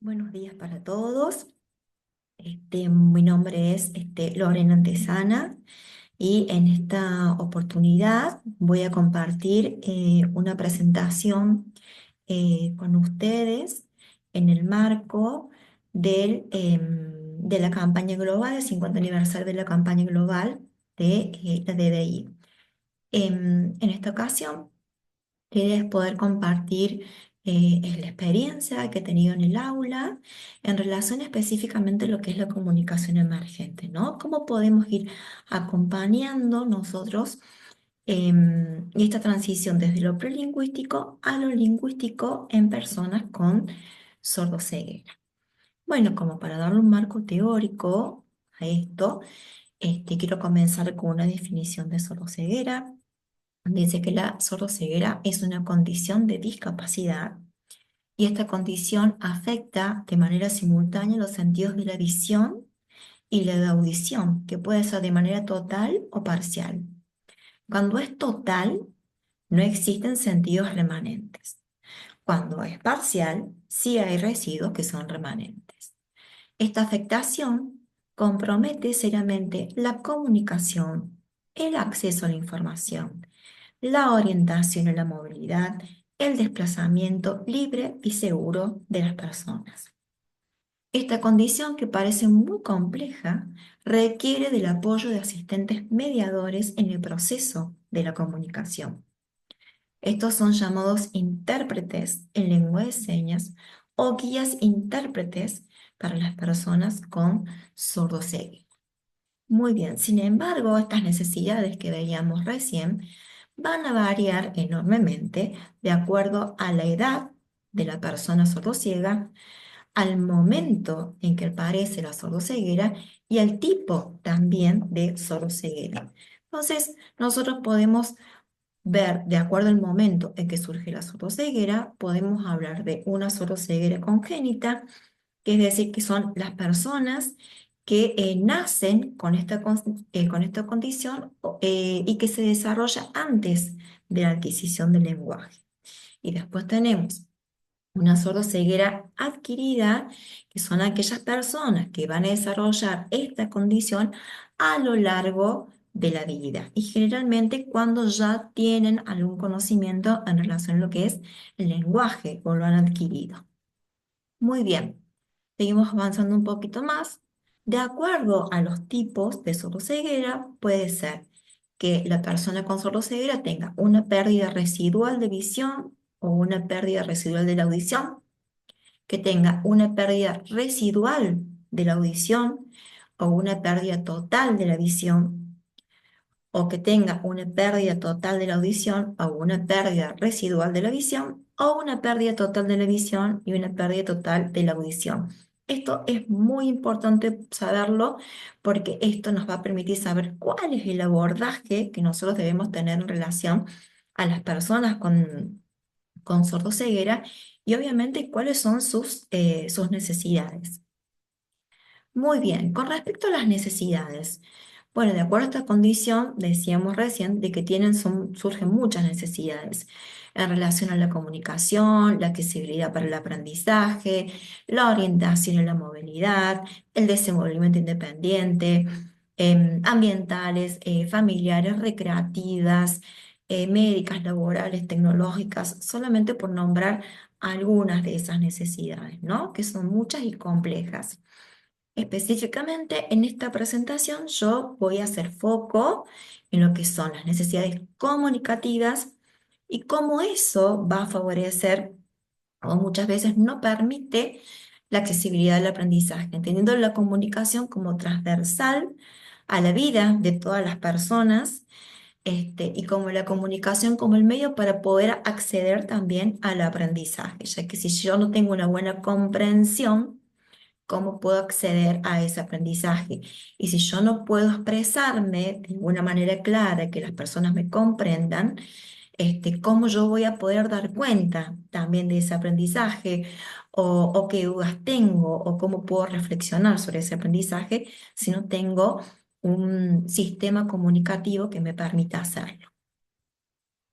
Buenos días para todos. Mi nombre es Lorena Antesana y en esta oportunidad voy a compartir una presentación con ustedes en el marco de la campaña global, el 50 aniversario de la campaña global de la DDI. En esta ocasión es poder compartir la experiencia que he tenido en el aula en relación específicamente a lo que es la comunicación emergente, ¿no? Cómo podemos ir acompañando nosotros esta transición desde lo prelingüístico a lo lingüístico en personas con sordoceguera. Bueno, como para darle un marco teórico a esto, quiero comenzar con una definición de sordoceguera. Dice que la sordoceguera es una condición de discapacidad y esta condición afecta de manera simultánea los sentidos de la visión y la de audición, que puede ser de manera total o parcial. Cuando es total, no existen sentidos remanentes. Cuando es parcial, sí hay residuos que son remanentes. Esta afectación compromete seriamente la comunicación, el acceso a la información, la orientación y la movilidad, el desplazamiento libre y seguro de las personas. Esta condición, que parece muy compleja, requiere del apoyo de asistentes mediadores en el proceso de la comunicación. Estos son llamados intérpretes en lengua de señas o guías intérpretes para las personas con sordoceguera. Muy bien, sin embargo, estas necesidades que veíamos recién van a variar enormemente de acuerdo a la edad de la persona sordociega, al momento en que aparece la sordoceguera y al tipo también de sordoceguera. Entonces, nosotros podemos ver, de acuerdo al momento en que surge la sordoceguera, podemos hablar de una sordoceguera congénita, que es decir, que son las personas que nacen con esta condición y que se desarrolla antes de la adquisición del lenguaje. Y después tenemos una sordoceguera adquirida, que son aquellas personas que van a desarrollar esta condición a lo largo de la vida y generalmente cuando ya tienen algún conocimiento en relación a lo que es el lenguaje o lo han adquirido. Muy bien, seguimos avanzando un poquito más. De acuerdo a los tipos de sordoceguera, puede ser que la persona con sordoceguera tenga una pérdida residual de visión o una pérdida residual de la audición, que tenga una pérdida residual de la audición o una pérdida total de la visión, o que tenga una pérdida total de la audición o una pérdida residual de la visión, o una pérdida total de la visión y una pérdida total de la audición. Esto es muy importante saberlo porque esto nos va a permitir saber cuál es el abordaje que nosotros debemos tener en relación a las personas con sordoceguera y obviamente cuáles son sus necesidades. Muy bien, con respecto a las necesidades. Bueno, de acuerdo a esta condición, decíamos recién de que surgen muchas necesidades en relación a la comunicación, la accesibilidad para el aprendizaje, la orientación y la movilidad, el desenvolvimiento independiente, ambientales, familiares, recreativas, médicas, laborales, tecnológicas, solamente por nombrar algunas de esas necesidades, ¿no? Que son muchas y complejas. Específicamente en esta presentación yo voy a hacer foco en lo que son las necesidades comunicativas y cómo eso va a favorecer o muchas veces no permite la accesibilidad del aprendizaje, entendiendo la comunicación como transversal a la vida de todas las personas, y como la comunicación como el medio para poder acceder también al aprendizaje, ya que si yo no tengo una buena comprensión, cómo puedo acceder a ese aprendizaje. Y si yo no puedo expresarme de una manera clara, que las personas me comprendan, cómo yo voy a poder dar cuenta también de ese aprendizaje o qué dudas tengo o cómo puedo reflexionar sobre ese aprendizaje si no tengo un sistema comunicativo que me permita hacerlo.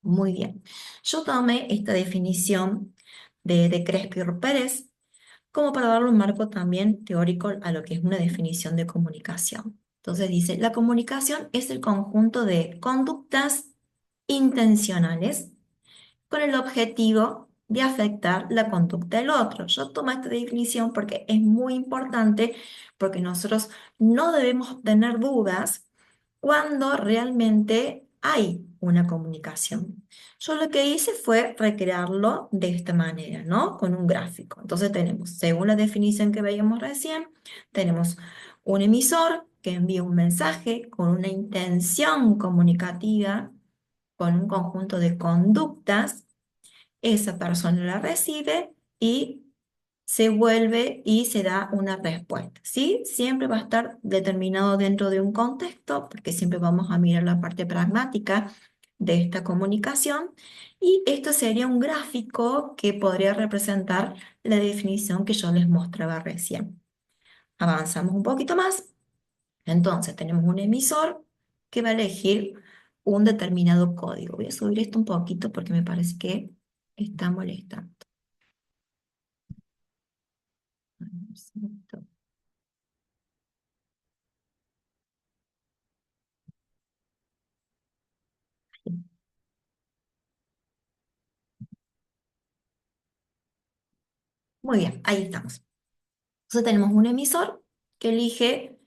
Muy bien. Yo tomé esta definición de Crespi Pérez como para darle un marco también teórico a lo que es una definición de comunicación. Entonces dice, la comunicación es el conjunto de conductas intencionales con el objetivo de afectar la conducta del otro. Yo tomo esta definición porque es muy importante, porque nosotros no debemos tener dudas cuando realmente hay una comunicación. Yo lo que hice fue recrearlo de esta manera, ¿no? Con un gráfico. Entonces tenemos, según la definición que veíamos recién, tenemos un emisor que envía un mensaje con una intención comunicativa, con un conjunto de conductas. Esa persona la recibe y se vuelve y se da una respuesta, ¿sí? Siempre va a estar determinado dentro de un contexto, porque siempre vamos a mirar la parte pragmática de esta comunicación, y esto sería un gráfico que podría representar la definición que yo les mostraba recién. Avanzamos un poquito más, entonces tenemos un emisor que va a elegir un determinado código. Voy a subir esto un poquito porque me parece que está molestando. Muy bien, ahí estamos. Entonces tenemos un emisor que elige,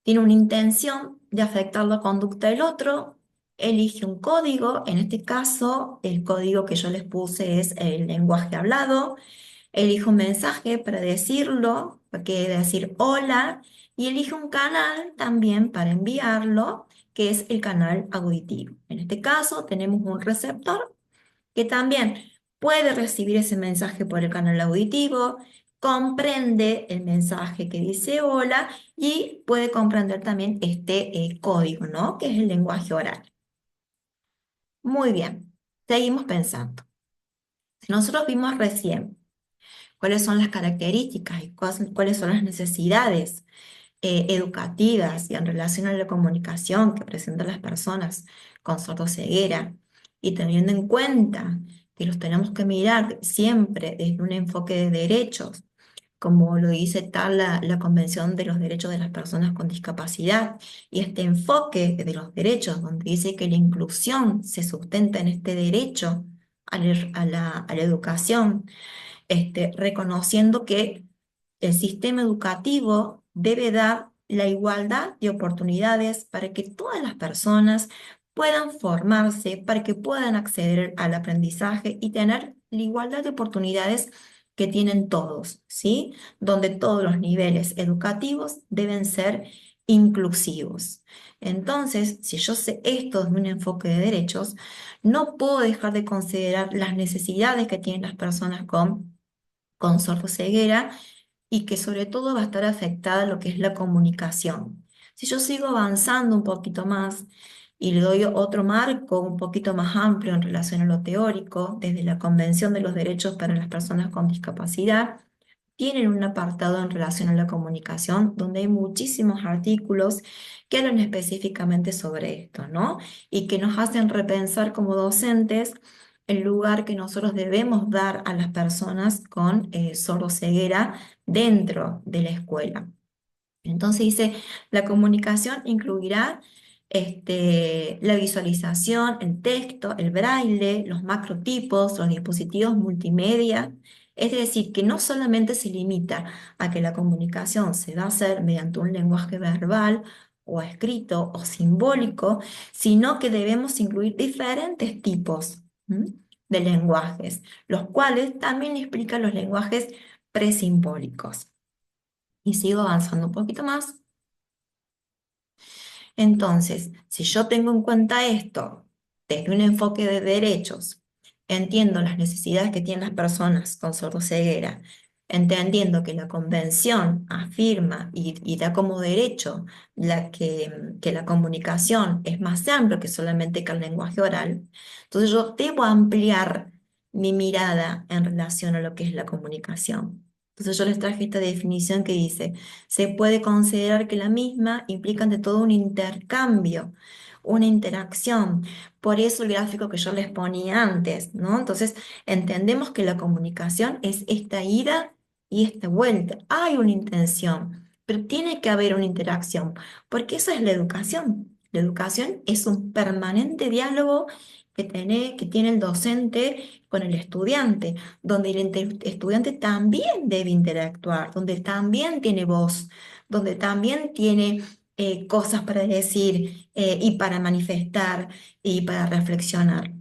tiene una intención de afectar la conducta del otro, elige un código, en este caso el código que yo les puse es el lenguaje hablado, elige un mensaje para decirlo, para que decir hola, y elige un canal también para enviarlo, que es el canal auditivo. En este caso tenemos un receptor que también puede recibir ese mensaje por el canal auditivo, comprende el mensaje que dice hola y puede comprender también este código, ¿no? Que es el lenguaje oral. Muy bien, seguimos pensando. Si nosotros vimos recién cuáles son las características y cuáles son las necesidades educativas y en relación a la comunicación que presentan las personas con sordoceguera, y teniendo en cuenta que los tenemos que mirar siempre desde un enfoque de derechos, como lo dice tal la Convención de los Derechos de las Personas con Discapacidad, y este enfoque de los derechos, donde dice que la inclusión se sustenta en este derecho a la educación, reconociendo que el sistema educativo debe dar la igualdad de oportunidades para que todas las personas puedan formarse, para que puedan acceder al aprendizaje y tener la igualdad de oportunidades que tienen todos, ¿sí? Donde todos los niveles educativos deben ser inclusivos. Entonces, si yo sé esto de un enfoque de derechos, no puedo dejar de considerar las necesidades que tienen las personas con sordoceguera, y que sobre todo va a estar afectada lo que es la comunicación. Si yo sigo avanzando un poquito más y le doy otro marco un poquito más amplio en relación a lo teórico, desde la Convención de los Derechos para las Personas con Discapacidad, tienen un apartado en relación a la comunicación donde hay muchísimos artículos que hablan específicamente sobre esto, ¿no? Y que nos hacen repensar como docentes el lugar que nosotros debemos dar a las personas con sordoceguera dentro de la escuela. Entonces dice, la comunicación incluirá la visualización, el texto, el braille, los macrotipos, los dispositivos multimedia. Es decir, que no solamente se limita a que la comunicación se va a hacer mediante un lenguaje verbal o escrito o simbólico, sino que debemos incluir diferentes tipos, ¿m?, de lenguajes, los cuales también explican los lenguajes presimbólicos. Y sigo avanzando un poquito más. Entonces, si yo tengo en cuenta esto desde un enfoque de derechos, entiendo las necesidades que tienen las personas con sordoceguera, entendiendo que la convención afirma y da como derecho que la comunicación es más amplia que solamente que el lenguaje oral, entonces yo debo ampliar mi mirada en relación a lo que es la comunicación. Entonces yo les traje esta definición que dice: se puede considerar que la misma implica ante todo un intercambio, una interacción. Por eso el gráfico que yo les ponía antes, ¿no? Entonces entendemos que la comunicación es esta ida y esta vuelta. Hay una intención, pero tiene que haber una interacción, porque eso es la educación. La educación es un permanente diálogo que tiene el docente con el estudiante, donde el estudiante también debe interactuar, donde también tiene voz, donde también tiene cosas para decir y para manifestar y para reflexionar.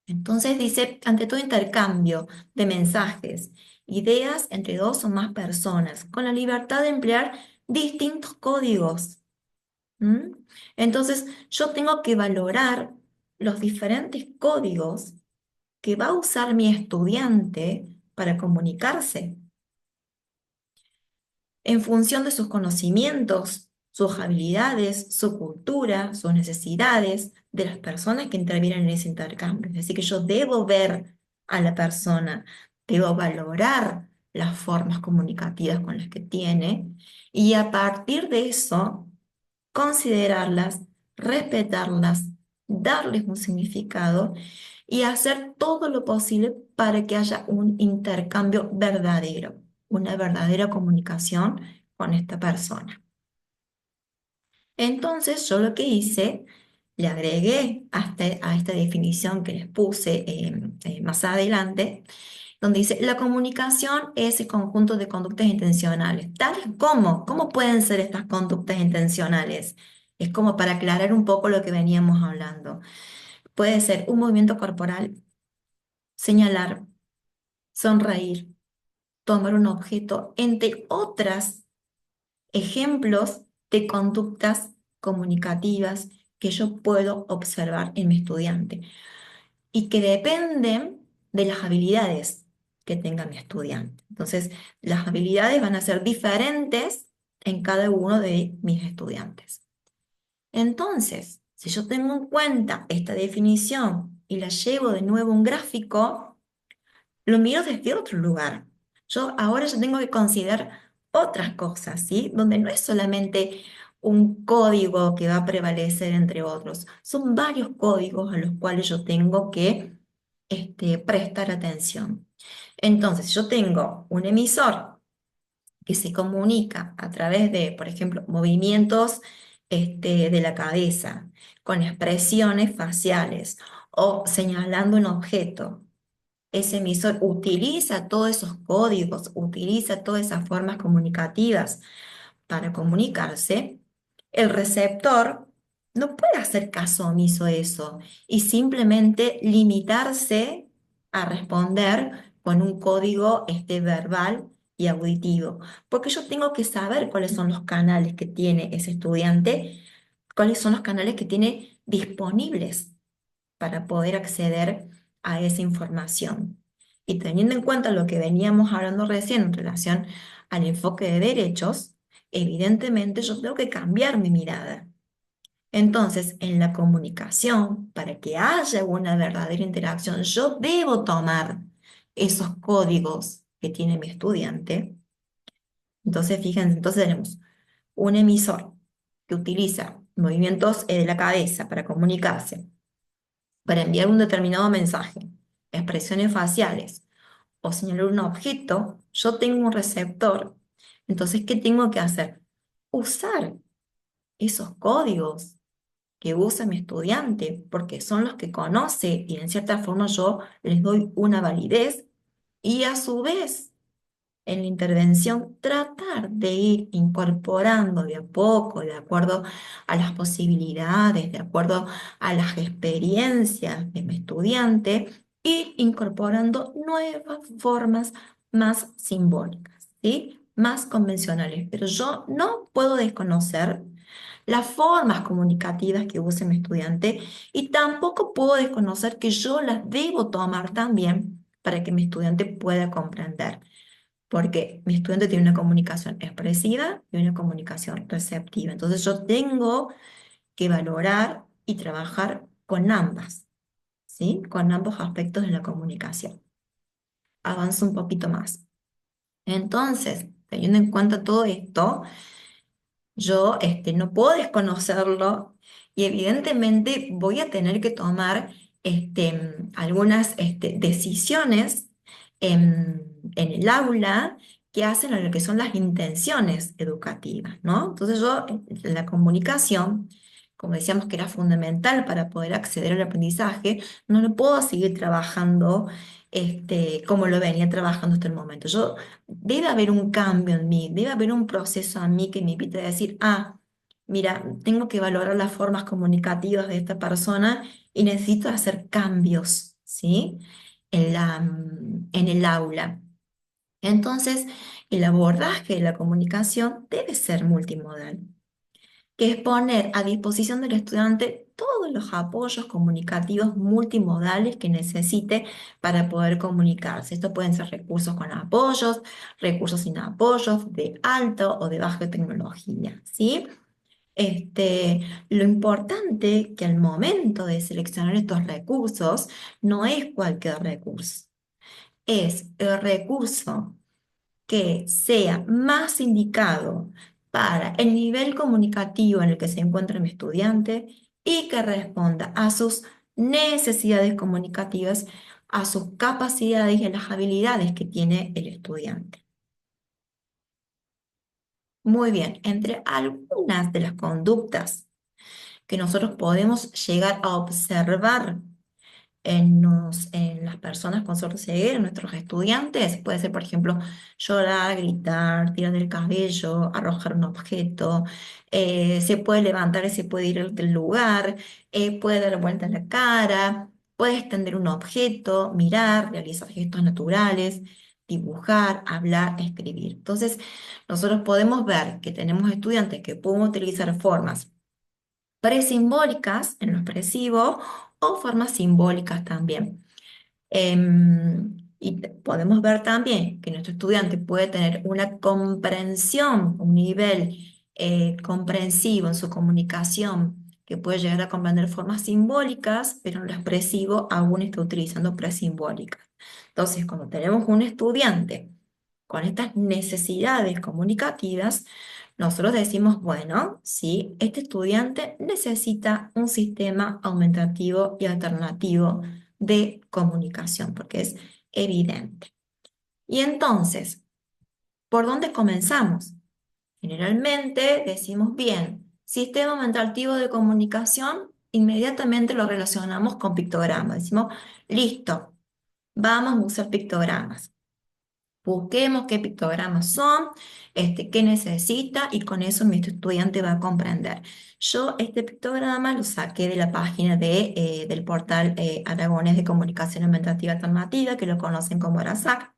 Entonces dice, ante todo intercambio de mensajes, ideas entre dos o más personas, con la libertad de emplear distintos códigos. ¿M? Entonces yo tengo que valorar los diferentes códigos que va a usar mi estudiante para comunicarse en función de sus conocimientos, sus habilidades, su cultura, sus necesidades, de las personas que intervienen en ese intercambio. Es decir, que yo debo ver a la persona, debo valorar las formas comunicativas con las que tiene y a partir de eso considerarlas, respetarlas, darles un significado y hacer todo lo posible para que haya un intercambio verdadero, una verdadera comunicación con esta persona. Entonces yo lo que hice, le agregué a esta definición que les puse más adelante, donde dice, la comunicación es el conjunto de conductas intencionales. ¿Tales como? ¿Cómo pueden ser estas conductas intencionales? Es como para aclarar un poco lo que veníamos hablando. Puede ser un movimiento corporal, señalar, sonreír, tomar un objeto, entre otros ejemplos de conductas comunicativas que yo puedo observar en mi estudiante y que dependen de las habilidades que tenga mi estudiante. Entonces, las habilidades van a ser diferentes en cada uno de mis estudiantes. Entonces, si yo tengo en cuenta esta definición y la llevo de nuevo a un gráfico, lo miro desde otro lugar. Yo ahora ya tengo que considerar otras cosas, ¿sí? Donde no es solamente un código que va a prevalecer entre otros, son varios códigos a los cuales yo tengo que prestar atención. Entonces, yo tengo un emisor que se comunica a través de, por ejemplo, movimientos de la cabeza, con expresiones faciales o señalando un objeto. Ese emisor utiliza todos esos códigos, utiliza todas esas formas comunicativas para comunicarse. El receptor no puede hacer caso omiso a eso y simplemente limitarse a responder con un código verbal y auditivo, porque yo tengo que saber cuáles son los canales que tiene ese estudiante, cuáles son los canales que tiene disponibles para poder acceder a esa información. Y teniendo en cuenta lo que veníamos hablando recién en relación al enfoque de derechos, evidentemente yo tengo que cambiar mi mirada. Entonces, en la comunicación, para que haya una verdadera interacción, yo debo tomar esos códigos que tiene mi estudiante. Entonces, fíjense, entonces tenemos un emisor que utiliza movimientos de la cabeza para comunicarse, para enviar un determinado mensaje, expresiones faciales o señalar un objeto, yo tengo un receptor. Entonces, ¿qué tengo que hacer? Usar esos códigos que usa mi estudiante, porque son los que conoce y en cierta forma yo les doy una validez y a su vez en la intervención tratar de ir incorporando de a poco, de acuerdo a las posibilidades, de acuerdo a las experiencias de mi estudiante, ir incorporando nuevas formas más simbólicas, ¿sí? Más convencionales. Pero yo no puedo desconocer las formas comunicativas que use mi estudiante y tampoco puedo desconocer que yo las debo tomar también para que mi estudiante pueda comprender porque mi estudiante tiene una comunicación expresiva y una comunicación receptiva. Entonces yo tengo que valorar y trabajar con ambas, ¿sí? Con ambos aspectos de la comunicación. Avanzo un poquito más. Entonces, teniendo en cuenta todo esto, yo no puedo desconocerlo y evidentemente voy a tener que tomar algunas decisiones en el aula que hacen a lo que son las intenciones educativas, ¿no? Entonces yo, en la comunicación, como decíamos que era fundamental para poder acceder al aprendizaje, no lo puedo seguir trabajando como lo venía trabajando hasta el momento. Debe haber un cambio en mí, debe haber un proceso en mí que me invite a decir, mira, tengo que valorar las formas comunicativas de esta persona y necesito hacer cambios, ¿sí? En el aula. Entonces, el abordaje de la comunicación debe ser multimodal, que es poner a disposición del estudiante todos los apoyos comunicativos multimodales que necesite para poder comunicarse. Estos pueden ser recursos con apoyos, recursos sin apoyos, de alta o de baja tecnología, ¿sí? Lo importante que al momento de seleccionar estos recursos no es cualquier recurso, es el recurso que sea más indicado para el nivel comunicativo en el que se encuentra mi estudiante y que responda a sus necesidades comunicativas, a sus capacidades y a las habilidades que tiene el estudiante. Muy bien, entre algunas de las conductas que nosotros podemos llegar a observar en las personas con sordoceguera, en nuestros estudiantes. Puede ser, por ejemplo, llorar, gritar, tirar del cabello, arrojar un objeto. Se puede levantar y se puede ir del lugar. Puede dar vuelta la cara. Puede extender un objeto, mirar, realizar gestos naturales, dibujar, hablar, escribir. Entonces, nosotros podemos ver que tenemos estudiantes que pueden utilizar formas presimbólicas en lo expresivo o formas simbólicas también. Podemos ver también que nuestro estudiante puede tener una comprensión, un nivel comprensivo en su comunicación, que puede llegar a comprender formas simbólicas, pero en lo expresivo aún está utilizando presimbólicas. Entonces, cuando tenemos un estudiante con estas necesidades comunicativas, nosotros decimos, bueno, sí, este estudiante necesita un sistema aumentativo y alternativo de comunicación, porque es evidente. Y entonces, ¿por dónde comenzamos? Generalmente decimos, bien, sistema aumentativo de comunicación, inmediatamente lo relacionamos con pictogramas. Decimos, listo, vamos a usar pictogramas. Busquemos qué pictogramas son, qué necesita y con eso mi estudiante va a comprender. Yo este pictograma lo saqué de la página del portal Aragonés de Comunicación Aumentativa Alternativa, que lo conocen como ARASAC.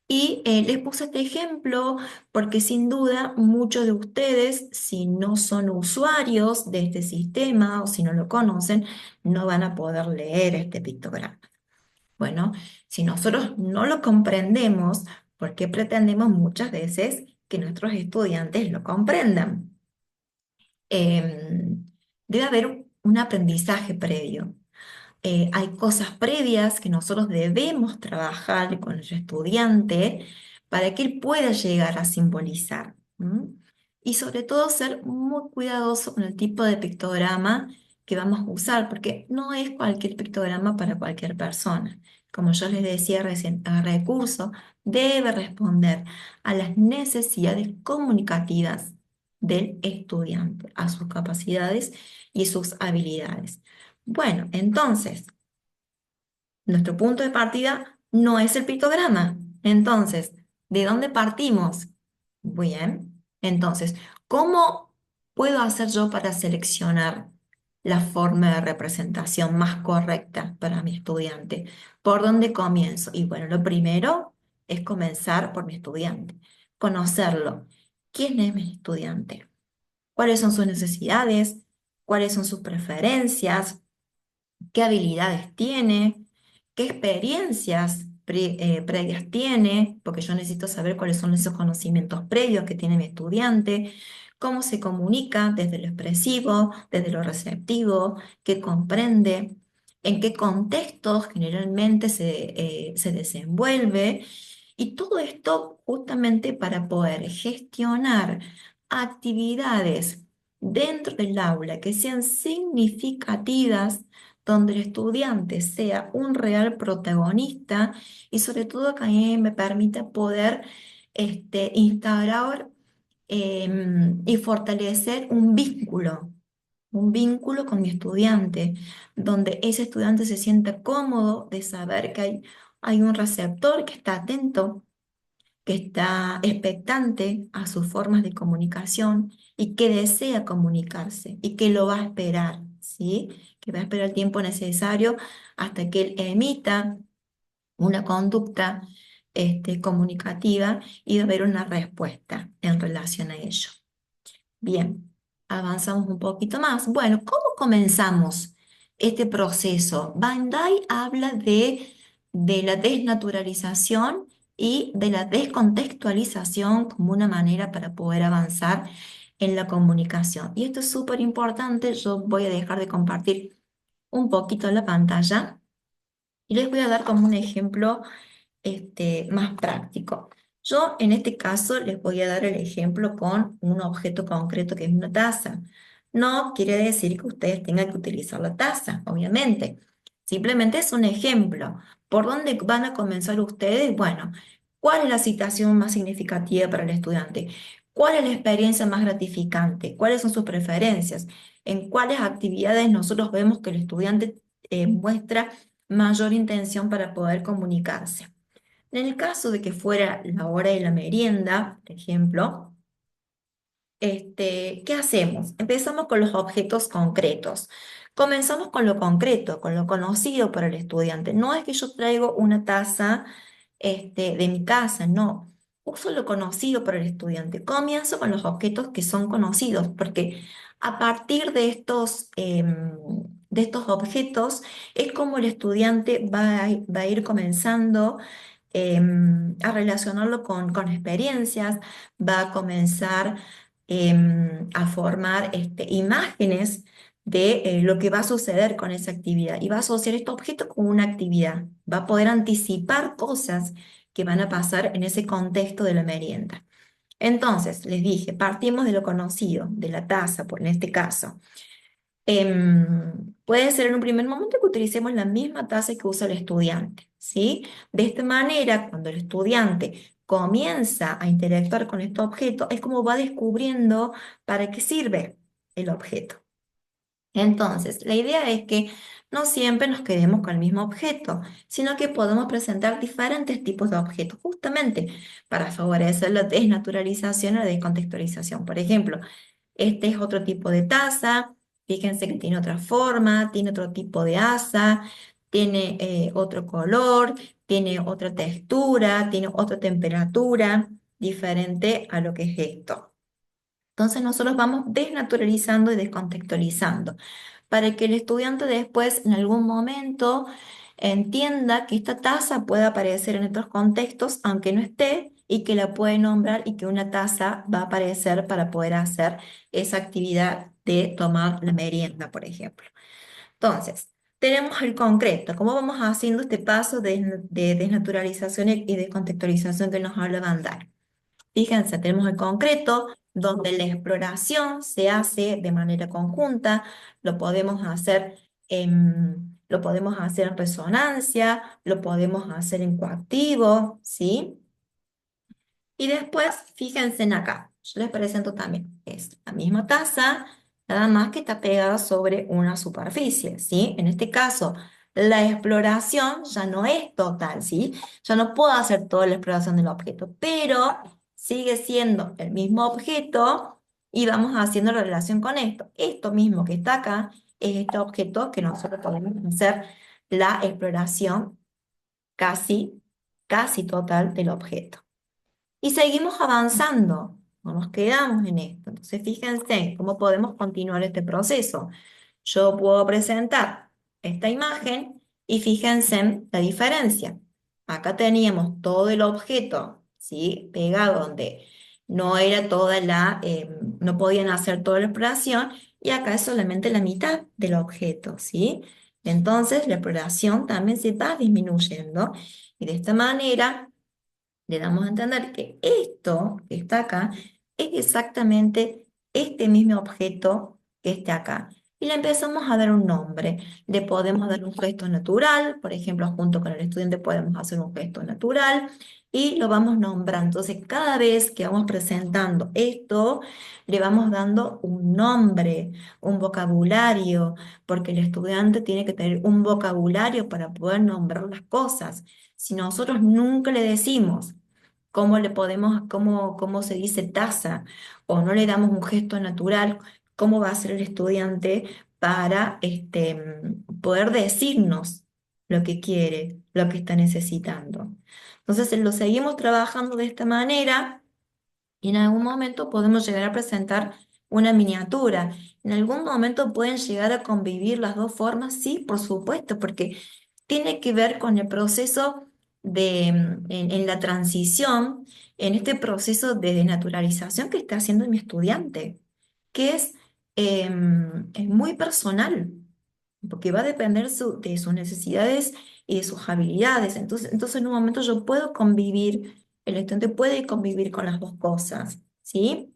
Y les puse este ejemplo porque sin duda muchos de ustedes, si no son usuarios de este sistema o si no lo conocen, no van a poder leer este pictograma. Bueno, si nosotros no lo comprendemos, ¿por qué pretendemos muchas veces que nuestros estudiantes lo comprendan? Em, Debe haber un aprendizaje previo. Hay cosas previas que nosotros debemos trabajar con el estudiante para que él pueda llegar a simbolizar. ¿M? Y sobre todo ser muy cuidadoso con el tipo de pictograma que vamos a usar, porque no es cualquier pictograma para cualquier persona. Como yo les decía recién, el recurso debe responder a las necesidades comunicativas del estudiante, a sus capacidades y sus habilidades. Bueno, entonces, nuestro punto de partida no es el pictograma. Entonces, ¿de dónde partimos? Bien, entonces, ¿cómo puedo hacer yo para seleccionar la forma de representación más correcta para mi estudiante? ¿Por dónde comienzo? Y bueno, lo primero es comenzar por mi estudiante, conocerlo. ¿Quién es mi estudiante? ¿Cuáles son sus necesidades? ¿Cuáles son sus preferencias? ¿Qué habilidades tiene? ¿Qué experiencias previas tiene? Porque yo necesito saber cuáles son esos conocimientos previos que tiene mi estudiante, cómo se comunica desde lo expresivo, desde lo receptivo, qué comprende, en qué contextos generalmente se desenvuelve. Y todo esto justamente para poder gestionar actividades dentro del aula que sean significativas, donde el estudiante sea un real protagonista y sobre todo que a mí me permita poder instaurar y fortalecer un vínculo con mi estudiante, donde ese estudiante se sienta cómodo de saber que hay un receptor que está atento, que está expectante a sus formas de comunicación y que desea comunicarse y que lo va a esperar, ¿sí? Que va a esperar el tiempo necesario hasta que él emita una conducta comunicativa y va a haber una respuesta en relación a ello. Bien, avanzamos un poquito más. Bueno, ¿cómo comenzamos este proceso? Van Dyck habla de la desnaturalización y de la descontextualización como una manera para poder avanzar en la comunicación. Y esto es súper importante. Yo voy a dejar de compartir un poquito la pantalla y les voy a dar como un ejemplo más práctico. Yo en este caso les voy a dar el ejemplo con un objeto concreto que es una taza. No quiere decir que ustedes tengan que utilizar la taza, obviamente. Simplemente es un ejemplo. ¿Por dónde van a comenzar ustedes? Bueno, ¿cuál es la situación más significativa para el estudiante? ¿Cuál es la experiencia más gratificante? ¿Cuáles son sus preferencias? ¿En cuáles actividades nosotros vemos que el estudiante muestra mayor intención para poder comunicarse? En el caso de que fuera la hora de la merienda, por ejemplo, ¿qué hacemos? Empezamos con los objetos concretos. Comenzamos con lo concreto, con lo conocido para el estudiante. No es que yo traigo una taza, de mi casa, no. Uso lo conocido para el estudiante. Comienzo con los objetos que son conocidos, porque a partir de estos objetos es como el estudiante va a ir comenzando a relacionarlo con experiencias, va a comenzar a formar imágenes de lo que va a suceder con esa actividad y va a asociar este objeto con una actividad, va a poder anticipar cosas que van a pasar en ese contexto de la merienda. Entonces, les dije, partimos de lo conocido, de la taza, por en este caso. Puede ser en un primer momento que utilicemos la misma taza que usa el estudiante, ¿sí? De esta manera, cuando el estudiante comienza a interactuar con este objeto, es como va descubriendo para qué sirve el objeto. Entonces, la idea es que no siempre nos quedemos con el mismo objeto, sino que podemos presentar diferentes tipos de objetos, justamente para favorecer la desnaturalización o la descontextualización. Por ejemplo, este es otro tipo de taza. Fíjense que tiene otra forma, tiene otro tipo de asa, tiene otro color, tiene otra textura, tiene otra temperatura diferente a lo que es esto. Entonces nosotros vamos desnaturalizando y descontextualizando para que el estudiante después en algún momento entienda que esta taza puede aparecer en otros contextos aunque no esté y que la puede nombrar y que una taza va a aparecer para poder hacer esa actividad de tomar la merienda, por ejemplo. Entonces, tenemos el concreto, cómo vamos haciendo este paso de desnaturalización y descontextualización que nos habla Van Dijk. Fíjense, tenemos el concreto, donde la exploración se hace de manera conjunta, lo podemos hacer en resonancia, lo podemos hacer en coactivo, ¿sí? Y después, fíjense en acá, yo les presento también, es la misma taza, nada más que está pegada sobre una superficie, ¿sí? En este caso, la exploración ya no es total, ¿sí? Ya no puedo hacer toda la exploración del objeto, pero sigue siendo el mismo objeto y vamos haciendo la relación con esto. Esto mismo que está acá es este objeto que nosotros podemos hacer la exploración casi, casi total del objeto. Y seguimos avanzando, no nos quedamos en esto. Entonces, fíjense cómo podemos continuar este proceso. Yo puedo presentar esta imagen y fíjense en la diferencia. Acá teníamos todo el objeto, ¿sí? Pegado donde no era no podían hacer toda la exploración y acá es solamente la mitad del objeto, ¿sí? Entonces, la exploración también se va disminuyendo y de esta manera le damos a entender que esto que está acá es exactamente este mismo objeto que está acá. y le empezamos a dar un nombre. Le podemos dar un gesto natural, por ejemplo, junto con el estudiante podemos hacer un gesto natural y lo vamos nombrando. Entonces, cada vez que vamos presentando esto, le vamos dando un nombre, un vocabulario, porque el estudiante tiene que tener un vocabulario para poder nombrar las cosas. Si nosotros nunca le decimos cómo le podemos, cómo se dice taza, o no le damos un gesto natural, cómo va a ser el estudiante para poder decirnos lo que quiere, lo que está necesitando. Entonces, lo seguimos trabajando de esta manera y en algún momento podemos llegar a presentar una miniatura. En algún momento pueden llegar a convivir las dos formas, sí, por supuesto, porque tiene que ver con el proceso en la transición, en este proceso de desnaturalización que está haciendo mi estudiante, que es muy personal, porque va a depender de sus necesidades y de sus habilidades. Entonces, en un momento yo puedo convivir, el estudiante puede convivir con las dos cosas, ¿sí?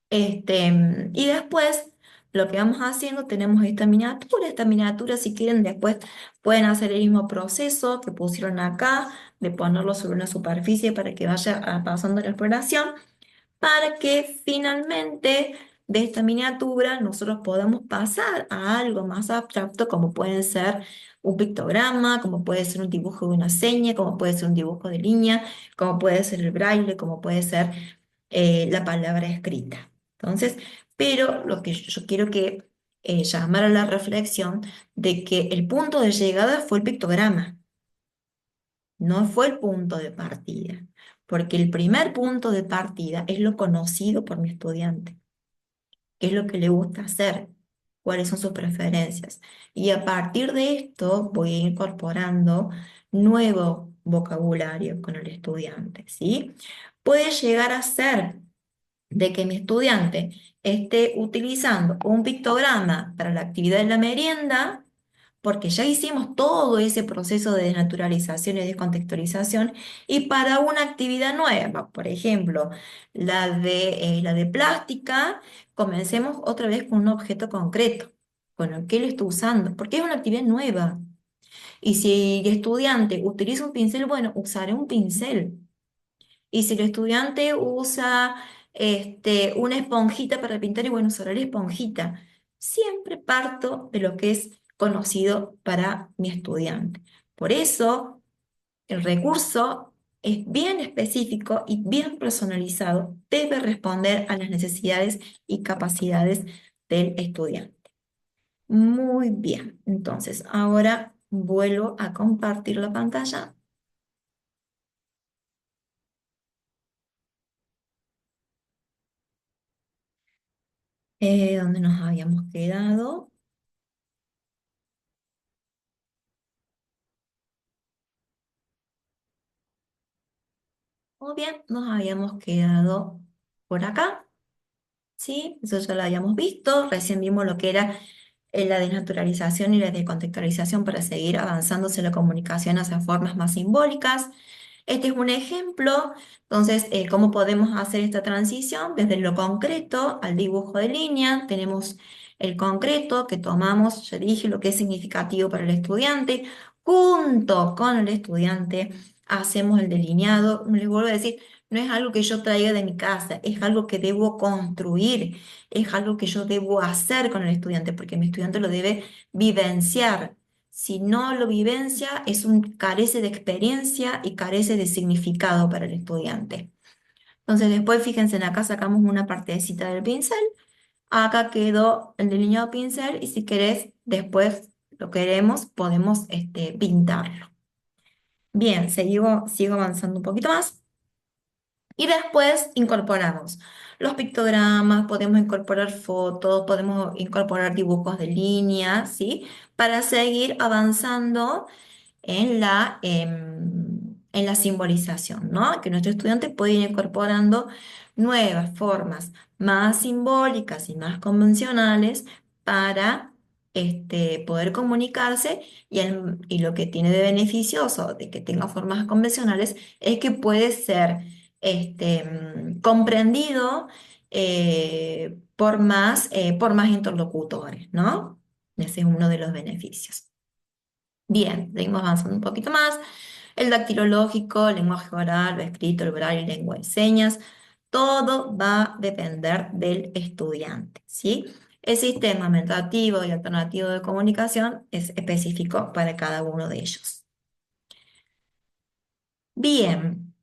Y después, lo que vamos haciendo, tenemos esta miniatura, si quieren, después pueden hacer el mismo proceso que pusieron acá, de ponerlo sobre una superficie para que vaya pasando la exploración, para que finalmente de esta miniatura nosotros podamos pasar a algo más abstracto, como pueden ser un pictograma, como puede ser un dibujo de una seña, como puede ser un dibujo de línea, como puede ser el braille, como puede ser la palabra escrita. Entonces, pero lo que yo quiero que llamar a la reflexión de que el punto de llegada fue el pictograma, no fue el punto de partida, porque el primer punto de partida es lo conocido por mi estudiante, qué es lo que le gusta hacer, cuáles son sus preferencias. Y a partir de esto voy a ir incorporando nuevo vocabulario con el estudiante, ¿sí? Puede llegar a ser de que mi estudiante esté utilizando un pictograma para la actividad de la merienda, porque ya hicimos todo ese proceso de desnaturalización y descontextualización, y para una actividad nueva, por ejemplo, la de plástica, comencemos otra vez con un objeto concreto, con el que lo estoy usando, porque es una actividad nueva. Y si el estudiante utiliza un pincel, bueno, usaré un pincel. Y si el estudiante usa una esponjita para pintar, y bueno, usará la esponjita. Siempre parto de lo que es conocido para mi estudiante. Por eso, el recurso es bien específico y bien personalizado. Debe responder a las necesidades y capacidades del estudiante. Muy bien. Entonces, ahora vuelvo a compartir la pantalla. Donde nos habíamos quedado. Muy bien, nos habíamos quedado por acá, ¿sí? Eso ya lo habíamos visto, recién vimos lo que era la desnaturalización y la descontextualización para seguir avanzando hacia la comunicación hacia formas más simbólicas. Este es un ejemplo, entonces, cómo podemos hacer esta transición desde lo concreto al dibujo de línea. Tenemos el concreto que tomamos, ya dije, lo que es significativo para el estudiante. Junto con el estudiante hacemos el delineado. Les vuelvo a decir, no es algo que yo traiga de mi casa, es algo que debo construir, es algo que yo debo hacer con el estudiante, porque mi estudiante lo debe vivenciar. Si no lo vivencia, carece de experiencia y carece de significado para el estudiante. Entonces después, fíjense, en acá sacamos una partecita del pincel, acá quedó el delineado pincel y si querés, después lo queremos, podemos pintarlo. Bien, sigo avanzando un poquito más. Y después incorporamos los pictogramas, podemos incorporar fotos, podemos incorporar dibujos de línea, ¿sí? Para seguir avanzando en la simbolización, ¿no? Que nuestro estudiante puede ir incorporando nuevas formas más simbólicas y más convencionales para poder comunicarse y lo que tiene de beneficioso de que tenga formas convencionales es que puede ser comprendido por más interlocutores, ¿no? Ese es uno de los beneficios. Bien, seguimos avanzando un poquito más. El dactilológico, el lenguaje oral, lo escrito, el braille y lengua de señas, todo va a depender del estudiante, ¿sí? El sistema mentativo y alternativo de comunicación es específico para cada uno de ellos. Bien.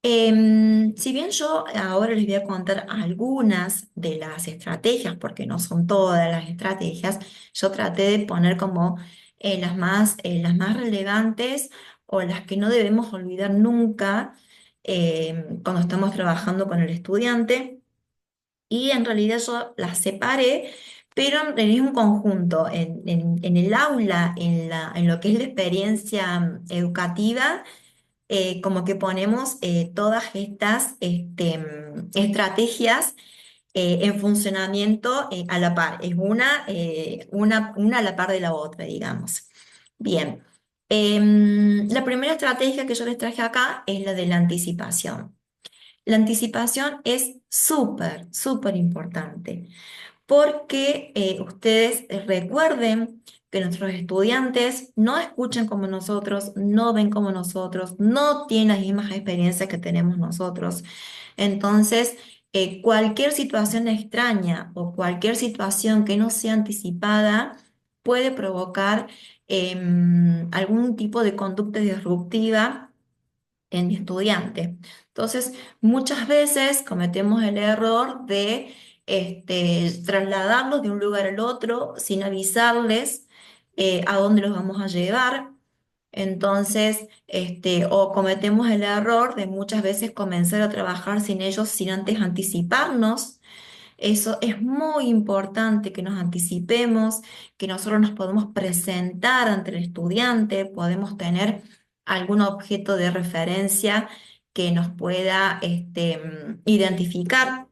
Si bien yo ahora les voy a contar algunas de las estrategias, porque no son todas las estrategias, yo traté de poner como las más relevantes o las que no debemos olvidar nunca cuando estamos trabajando con el estudiante. Y en realidad yo las separé, pero es un conjunto. En el aula, en lo que es la experiencia educativa como que ponemos todas estas estrategias en funcionamiento a la par. Es una a la par de la otra, digamos. Bien. La primera estrategia que yo les traje acá es la de la anticipación. La anticipación es súper, súper importante porque ustedes recuerden que nuestros estudiantes no escuchan como nosotros, no ven como nosotros, no tienen las mismas experiencias que tenemos nosotros. Entonces, cualquier situación extraña o cualquier situación que no sea anticipada puede provocar algún tipo de conducta disruptiva en mi estudiante. Entonces, muchas veces cometemos el error de trasladarlos de un lugar al otro sin avisarles a dónde los vamos a llevar. Entonces, o cometemos el error de muchas veces comenzar a trabajar sin ellos, sin antes anticiparnos. Eso es muy importante que nos anticipemos, que nosotros nos podemos presentar ante el estudiante, podemos tener algún objeto de referencia que nos pueda identificar.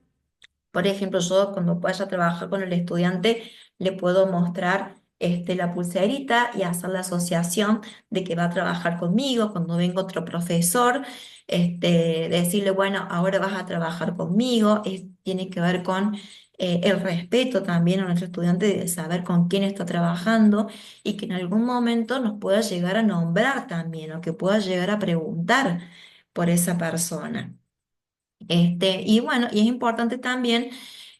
Por ejemplo, yo cuando vaya a trabajar con el estudiante, le puedo mostrar la pulserita y hacer la asociación de que va a trabajar conmigo. Cuando venga otro profesor, decirle, bueno, ahora vas a trabajar conmigo. Tiene que ver con el respeto también a nuestro estudiante de saber con quién está trabajando y que en algún momento nos pueda llegar a nombrar también o que pueda llegar a preguntar por esa persona. Y bueno, y es importante también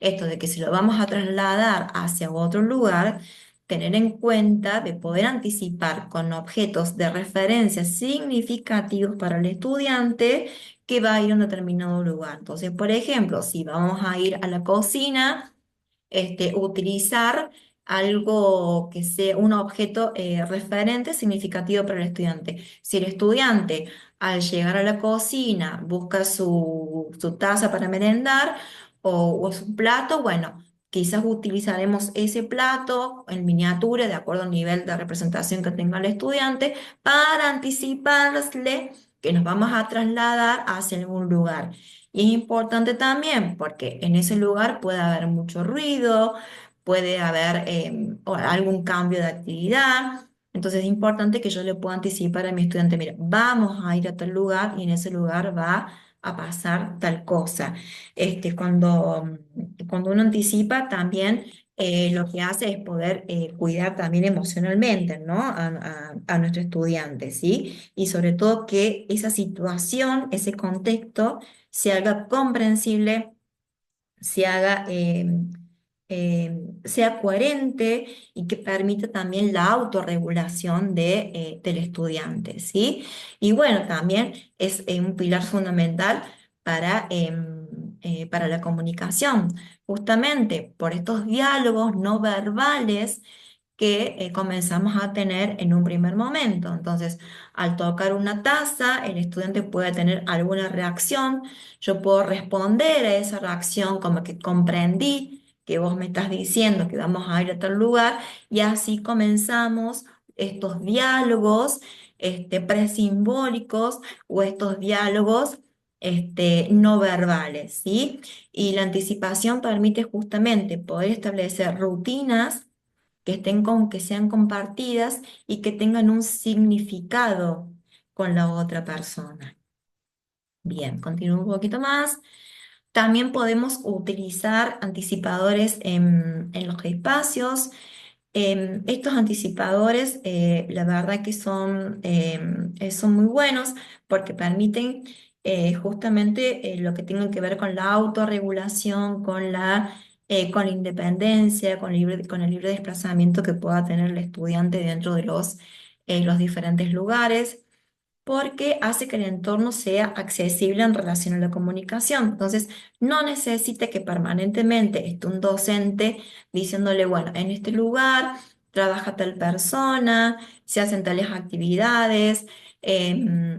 esto de que si lo vamos a trasladar hacia otro lugar, tener en cuenta de poder anticipar con objetos de referencia significativos para el estudiante que va a ir a un determinado lugar. Entonces, por ejemplo, si vamos a ir a la cocina, utilizar algo que sea un objeto referente significativo para el estudiante. Si el estudiante al llegar a la cocina busca su taza para merendar o su plato, bueno, quizás utilizaremos ese plato en miniatura de acuerdo al nivel de representación que tenga el estudiante para anticiparle que nos vamos a trasladar hacia algún lugar. Y es importante también porque en ese lugar puede haber mucho ruido, puede haber o algún cambio de actividad. Entonces es importante que yo le pueda anticipar a mi estudiante, mira, vamos a ir a tal lugar y en ese lugar va a pasar tal cosa. Cuando uno anticipa también lo que hace es poder cuidar también emocionalmente, ¿no? A nuestro estudiante, ¿sí? Y sobre todo que esa situación, ese contexto, se haga comprensible, se haga, sea coherente y que permita también la autorregulación del estudiante, ¿sí? Y bueno, también es un pilar fundamental para la comunicación, justamente por estos diálogos no verbales que comenzamos a tener en un primer momento. Entonces, al tocar una taza, el estudiante puede tener alguna reacción, yo puedo responder a esa reacción como que comprendí que vos me estás diciendo que vamos a ir a tal lugar y así comenzamos estos diálogos presimbólicos o estos diálogos no verbales, ¿sí? Y la anticipación permite justamente poder establecer rutinas que sean compartidas y que tengan un significado con la otra persona. Bien, continúo un poquito más. También podemos utilizar anticipadores en los espacios. Estos anticipadores, la verdad que son muy buenos porque permiten justamente lo que tenga que ver con la autorregulación, con la independencia, con el libre desplazamiento que pueda tener el estudiante dentro de los diferentes lugares porque hace que el entorno sea accesible en relación a la comunicación. Entonces, no necesita que permanentemente esté un docente diciéndole, bueno, en este lugar trabaja tal persona, se hacen tales actividades,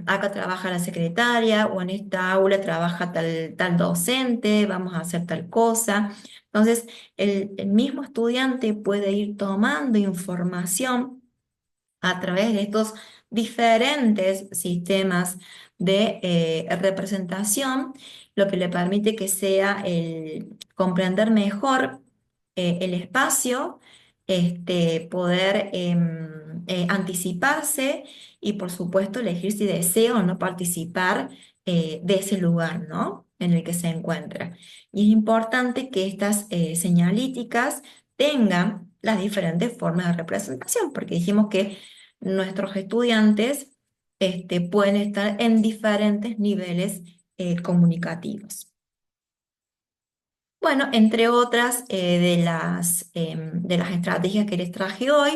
acá trabaja la secretaria o en esta aula trabaja tal docente, vamos a hacer tal cosa. Entonces, el mismo estudiante puede ir tomando información a través de estos diferentes sistemas de representación, lo que le permite que sea el comprender mejor el espacio, poder anticiparse y por supuesto elegir si desea o no participar de ese lugar, ¿no? En el que se encuentra. Y es importante que estas señalíticas tengan las diferentes formas de representación, porque dijimos que nuestros estudiantes pueden estar en diferentes niveles comunicativos. Bueno, entre otras de las estrategias que les traje hoy,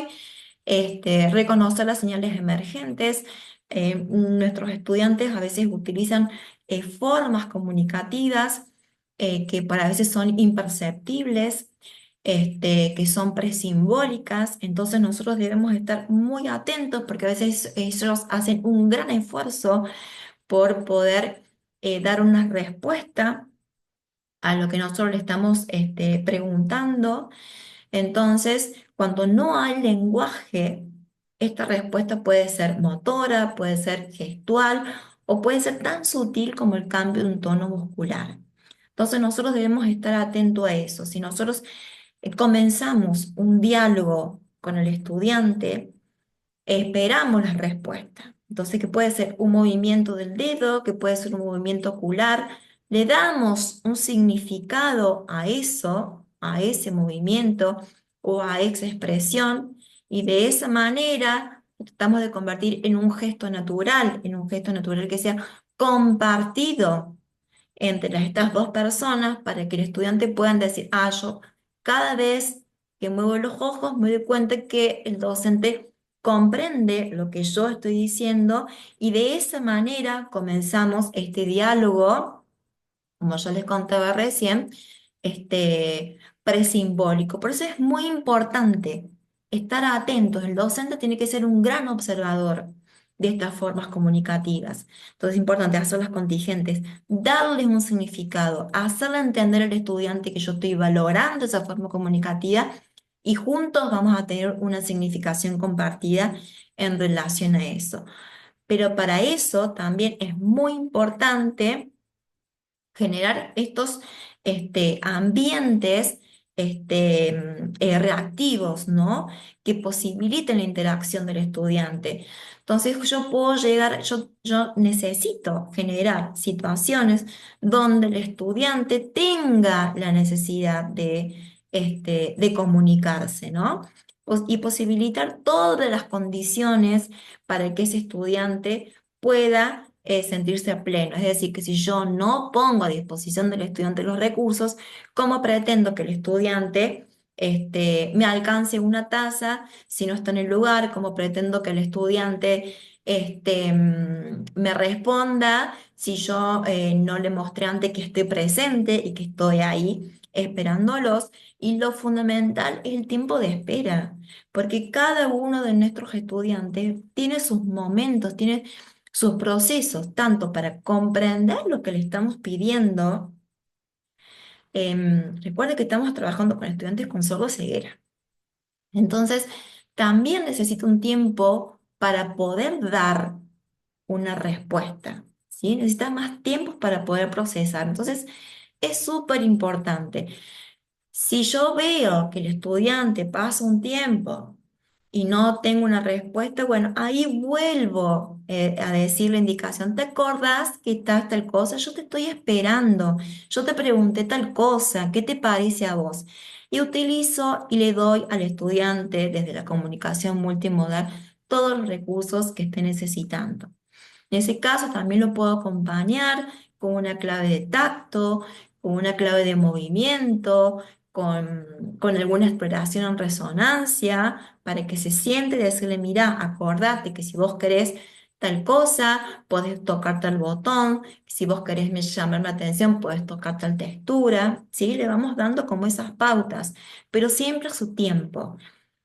reconocer las señales emergentes. Nuestros estudiantes a veces utilizan formas comunicativas que para veces son imperceptibles, que son presimbólicas. Entonces nosotros debemos estar muy atentos porque a veces ellos hacen un gran esfuerzo por poder dar una respuesta a lo que nosotros le estamos preguntando. Entonces, cuando no hay lenguaje, esta respuesta puede ser motora, puede ser gestual o puede ser tan sutil como el cambio de un tono muscular. Entonces, nosotros debemos estar atentos a eso. Si nosotros comenzamos un diálogo con el estudiante, esperamos la respuesta. Entonces, que puede ser un movimiento del dedo, que puede ser un movimiento ocular, le damos un significado a eso, a ese movimiento o a esa expresión, y de esa manera tratamos de convertir en un gesto natural que sea compartido entre estas dos personas para que el estudiante puedan decir, yo cada vez que muevo los ojos me doy cuenta que el docente comprende lo que yo estoy diciendo y de esa manera comenzamos este diálogo, como yo les contaba recién, presimbólico. Por eso es muy importante estar atentos. El docente tiene que ser un gran observador de estas formas comunicativas. Entonces es importante hacerlas contingentes, darles un significado, hacerle entender al estudiante que yo estoy valorando esa forma comunicativa y juntos vamos a tener una significación compartida en relación a eso. Pero para eso también es muy importante generar estos ambientes reactivos, ¿no? Que posibiliten la interacción del estudiante. Entonces yo puedo llegar, yo necesito generar situaciones donde el estudiante tenga la necesidad de comunicarse, ¿no? Y posibilitar todas las condiciones para que ese estudiante pueda sentirse a pleno. Es decir, que si yo no pongo a disposición del estudiante los recursos, ¿cómo pretendo que el estudiante me alcance una tasa si no está en el lugar? ¿Cómo pretendo que el estudiante me responda si yo no le mostré antes que estoy presente y que estoy ahí esperándolos? Y lo fundamental es el tiempo de espera, porque cada uno de nuestros estudiantes tiene sus momentos, tiene sus procesos, tanto para comprender lo que le estamos pidiendo. Recuerde que estamos trabajando con estudiantes con sordo-ceguera. Entonces, también necesita un tiempo para poder dar una respuesta, ¿sí? Necesita más tiempo para poder procesar. Entonces, es súper importante. Si yo veo que el estudiante pasa un tiempo y no tengo una respuesta, bueno, ahí vuelvo a decir la indicación. ¿Te acordás que está tal cosa? Yo te estoy esperando. Yo te pregunté tal cosa. ¿Qué te parece a vos? Y utilizo y le doy al estudiante desde la comunicación multimodal todos los recursos que esté necesitando. En ese caso también lo puedo acompañar con una clave de tacto, con una clave de movimiento, con alguna exploración en resonancia, para que se siente y decirle, mira, acordate que si vos querés tal cosa, podés tocar tal botón, si vos querés llamar la atención, podés tocar tal textura, ¿sí? Le vamos dando como esas pautas, pero siempre a su tiempo.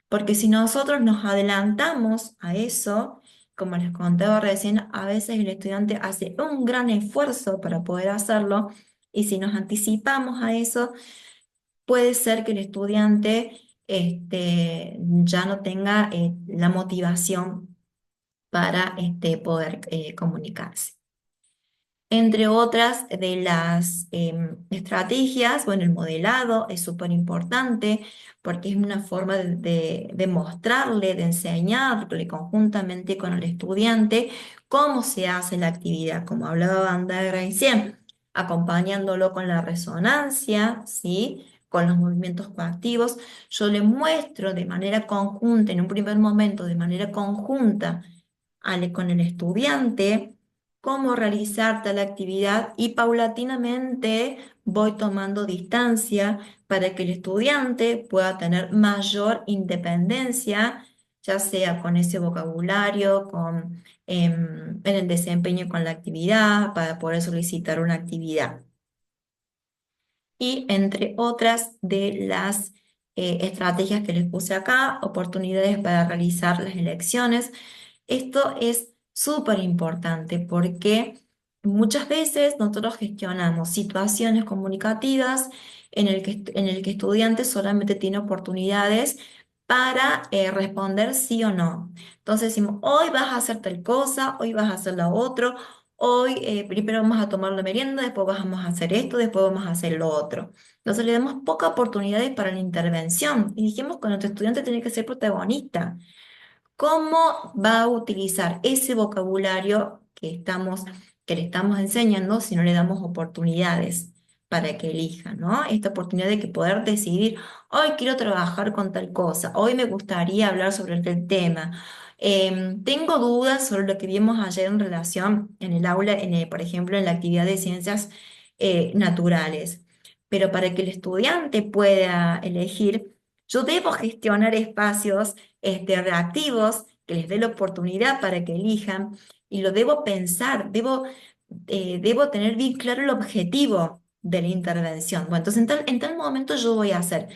Porque si nosotros nos adelantamos a eso, como les contaba recién, a veces el estudiante hace un gran esfuerzo para poder hacerlo y si nos anticipamos a eso, puede ser que el estudiante ya no tenga la motivación para poder comunicarse. Entre otras de las estrategias, bueno, el modelado es súper importante porque es una forma de mostrarle, de enseñarle conjuntamente con el estudiante cómo se hace la actividad, como hablaba Banda recién, acompañándolo con la resonancia, ¿sí? Con los movimientos coactivos. Yo le muestro de manera conjunta, en un primer momento, de manera conjunta, con el estudiante cómo realizar tal actividad y paulatinamente voy tomando distancia para que el estudiante pueda tener mayor independencia, ya sea con ese vocabulario, en el desempeño con la actividad, para poder solicitar una actividad y entre otras de las estrategias que les puse acá, oportunidades para realizar las elecciones. Esto es súper importante porque muchas veces nosotros gestionamos situaciones comunicativas en el que estudiante solamente tiene oportunidades para responder sí o no. Entonces decimos, hoy vas a hacer tal cosa, hoy vas a hacer lo otro, hoy primero vamos a tomar la merienda, después vamos a hacer esto, después vamos a hacer lo otro. Entonces le damos pocas oportunidades para la intervención y dijimos que nuestro estudiante tiene que ser protagonista. ¿Cómo va a utilizar ese vocabulario que le estamos enseñando si no le damos oportunidades para que elija, ¿no? Esta oportunidad de que poder decidir, hoy quiero trabajar con tal cosa, hoy me gustaría hablar sobre tal tema. Tengo dudas sobre lo que vimos ayer en relación en el aula, por ejemplo, en la actividad de ciencias naturales. Pero para que el estudiante pueda elegir, yo debo gestionar espacios reactivos que les dé la oportunidad para que elijan y lo debo pensar, debo tener bien claro el objetivo de la intervención. Bueno, entonces en tal momento yo voy a hacer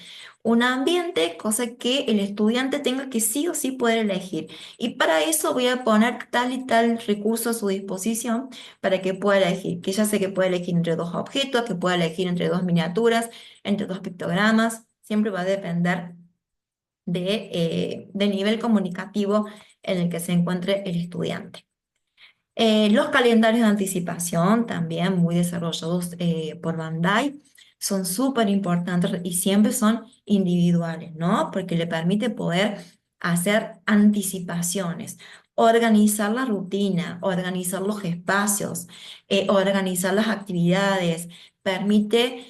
un ambiente, cosa que el estudiante tenga que sí o sí poder elegir. Y para eso voy a poner tal y tal recurso a su disposición para que pueda elegir, que ya sé que puede elegir entre dos objetos, que pueda elegir entre dos miniaturas, entre dos pictogramas, siempre va a depender del nivel comunicativo en el que se encuentre el estudiante. Los calendarios de anticipación, también muy desarrollados por Bandai, son súper importantes y siempre son individuales, ¿no? Porque le permite poder hacer anticipaciones, organizar la rutina, organizar los espacios, organizar las actividades, permite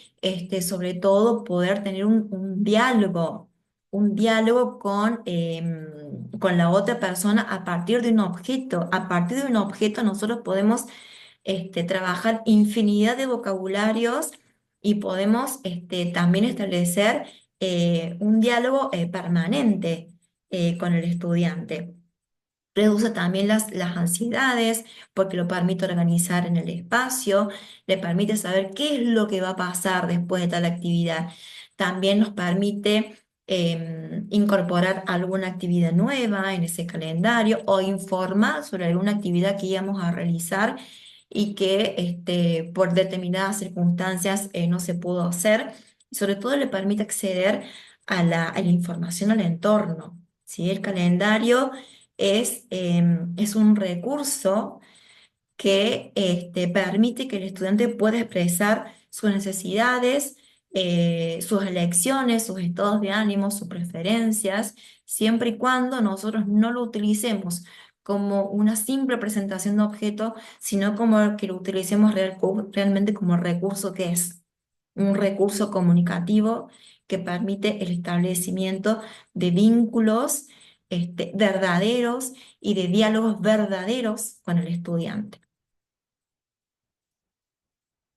sobre todo poder tener un diálogo con la otra persona a partir de un objeto. A partir de un objeto nosotros podemos trabajar infinidad de vocabularios y podemos también establecer un diálogo permanente con el estudiante. Reduce también las ansiedades porque lo permite organizar en el espacio, le permite saber qué es lo que va a pasar después de tal actividad. También nos permite incorporar alguna actividad nueva en ese calendario o informar sobre alguna actividad que íbamos a realizar y que por determinadas circunstancias no se pudo hacer. Y sobre todo le permite acceder a la información al entorno. ¿Sí? El calendario es un recurso que permite que el estudiante pueda expresar sus necesidades sus elecciones, sus estados de ánimo, sus preferencias, siempre y cuando nosotros no lo utilicemos como una simple presentación de objeto, sino como que lo utilicemos realmente como recurso que es un recurso comunicativo que permite el establecimiento de vínculos verdaderos y de diálogos verdaderos con el estudiante.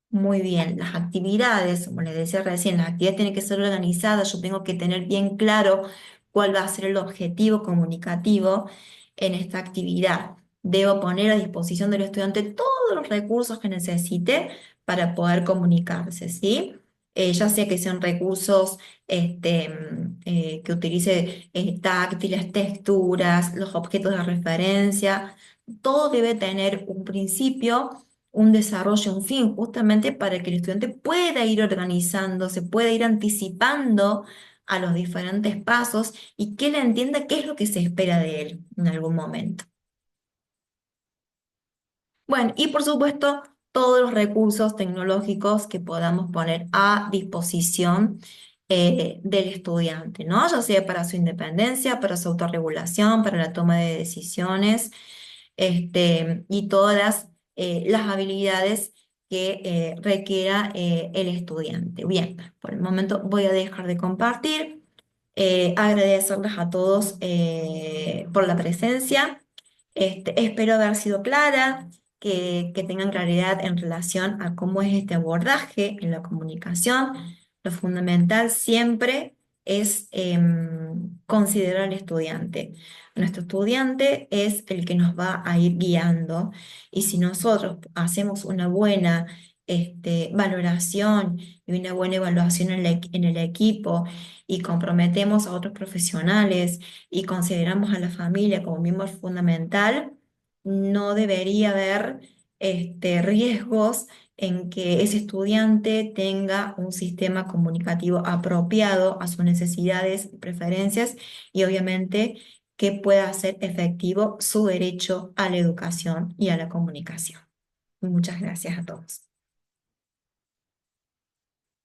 Muy bien, las actividades, como les decía recién, las actividades tienen que ser organizadas, yo tengo que tener bien claro cuál va a ser el objetivo comunicativo en esta actividad. Debo poner a disposición del estudiante todos los recursos que necesite para poder comunicarse, ¿sí? Ya sea que sean recursos que utilice táctiles, texturas, los objetos de referencia, todo debe tener un principio, un desarrollo, un fin, justamente para que el estudiante pueda ir organizándose, pueda ir anticipando a los diferentes pasos y que él entienda qué es lo que se espera de él en algún momento. Bueno, y por supuesto, todos los recursos tecnológicos que podamos poner a disposición del estudiante, ¿no? Ya sea para su independencia, para su autorregulación, para la toma de decisiones, y todas las habilidades que requiera el estudiante. Bien, por el momento voy a dejar de compartir. Agradecerles a todos por la presencia. Espero haber sido clara, que tengan claridad en relación a cómo es este abordaje en la comunicación. Lo fundamental siempre es considerar al estudiante. Nuestro estudiante es el que nos va a ir guiando y si nosotros hacemos una buena valoración y una buena evaluación en el equipo y comprometemos a otros profesionales y consideramos a la familia como miembro fundamental, no debería haber riesgos en que ese estudiante tenga un sistema comunicativo apropiado a sus necesidades y preferencias y obviamente que pueda hacer efectivo su derecho a la educación y a la comunicación. Muchas gracias a todos.